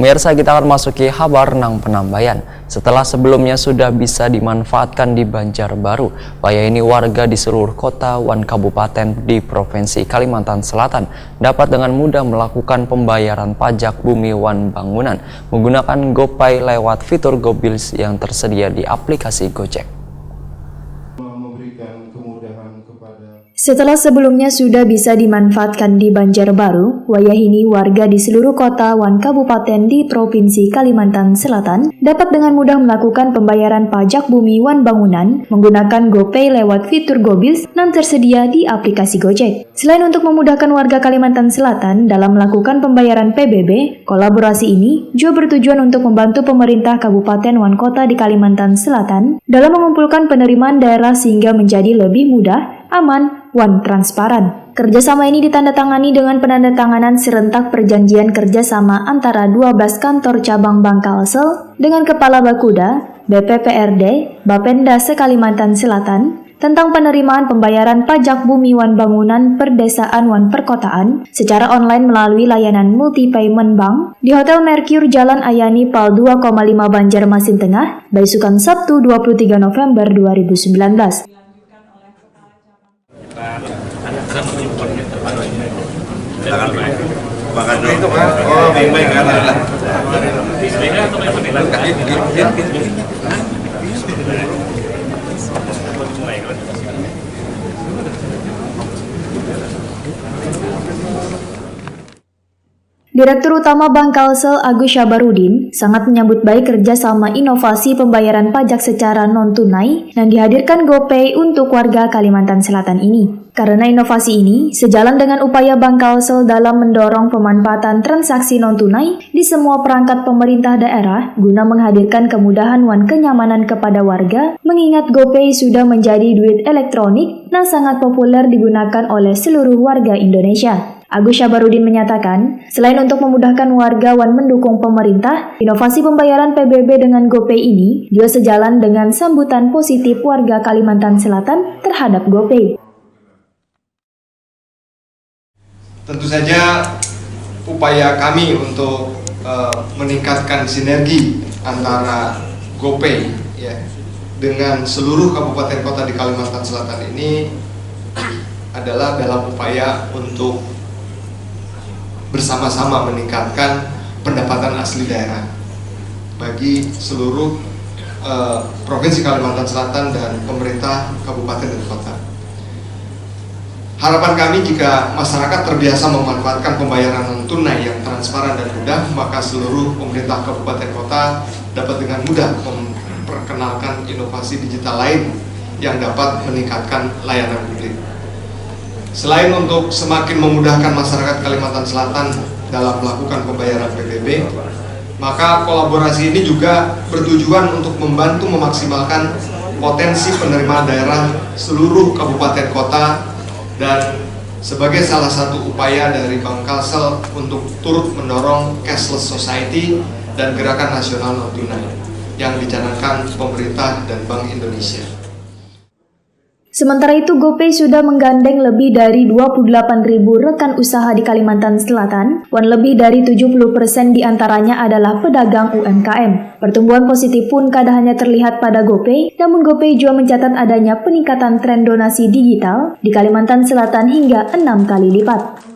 Pemirsa, kita akan masuki kabar Nang Penambayan. Setelah sebelumnya sudah bisa dimanfaatkan di Banjarbaru, waya ini warga di seluruh kota wan kabupaten di Provinsi Kalimantan Selatan dapat dengan mudah melakukan pembayaran pajak bumi wan bangunan menggunakan GoPay lewat fitur GoBills yang tersedia di aplikasi Gojek. Setelah sebelumnya sudah bisa dimanfaatkan di Banjarbaru, wayah ini warga di seluruh kota wan kabupaten di Provinsi Kalimantan Selatan dapat dengan mudah melakukan pembayaran pajak bumi wan bangunan menggunakan GoPay lewat fitur GoBills yang tersedia di aplikasi Gojek. Selain untuk memudahkan warga Kalimantan Selatan dalam melakukan pembayaran PBB, kolaborasi ini juga bertujuan untuk membantu pemerintah kabupaten wan kota di Kalimantan Selatan dalam mengumpulkan penerimaan daerah sehingga menjadi lebih mudah, aman, wan transparan. Kerjasama ini ditandatangani dengan penandatanganan serentak perjanjian kerjasama antara 12 kantor cabang Bangkalsel dengan Kepala Bakuda, BPPRD, Bapenda se-Kalimantan Selatan tentang penerimaan pembayaran pajak bumi wan bangunan perdesaan wan perkotaan secara online melalui layanan multi-payment bank di Hotel Mercure Jalan Ayani Pal 2,5 Banjarmasin Tengah, Baisukan Sabtu 23 November 2019. Makan dulu. Oh, baik-baik lah. Direktur Utama Bangkalsel Agus Syabarudin sangat menyambut baik kerjasama inovasi pembayaran pajak secara non-tunai yang dihadirkan GoPay untuk warga Kalimantan Selatan ini. Karena inovasi ini sejalan dengan upaya Bangkalsel dalam mendorong pemanfaatan transaksi non-tunai di semua perangkat pemerintah daerah guna menghadirkan kemudahan wan kenyamanan kepada warga, mengingat GoPay sudah menjadi duit elektronik yang sangat populer digunakan oleh seluruh warga Indonesia. Agus Syabarudin menyatakan, selain untuk memudahkan warga wan mendukung pemerintah, inovasi pembayaran PBB dengan GoPay ini juga sejalan dengan sambutan positif warga Kalimantan Selatan terhadap GoPay. Tentu saja upaya kami untuk meningkatkan sinergi antara GoPay ya, dengan seluruh kabupaten kota di Kalimantan Selatan ini adalah dalam upaya untuk bersama-sama meningkatkan pendapatan asli daerah bagi seluruh Provinsi Kalimantan Selatan dan pemerintah kabupaten dan kota. Harapan kami jika masyarakat terbiasa memanfaatkan pembayaran non-tunai yang transparan dan mudah, maka seluruh pemerintah kabupaten kota dapat dengan mudah memperkenalkan inovasi digital lain yang dapat meningkatkan layanan publik. Selain untuk semakin memudahkan masyarakat Kalimantan Selatan dalam melakukan pembayaran PBB, maka kolaborasi ini juga bertujuan untuk membantu memaksimalkan potensi penerimaan daerah seluruh kabupaten kota dan sebagai salah satu upaya dari Bangkalsel untuk turut mendorong cashless society dan gerakan nasional non-tunai yang dicanangkan pemerintah dan Bank Indonesia. Sementara itu, GoPay sudah menggandeng lebih dari 28.000 rekan usaha di Kalimantan Selatan, dan lebih dari 70% diantaranya adalah pedagang UMKM. Pertumbuhan positif pun kada hanya terlihat pada GoPay, namun GoPay juga mencatat adanya peningkatan tren donasi digital di Kalimantan Selatan hingga 6 kali lipat.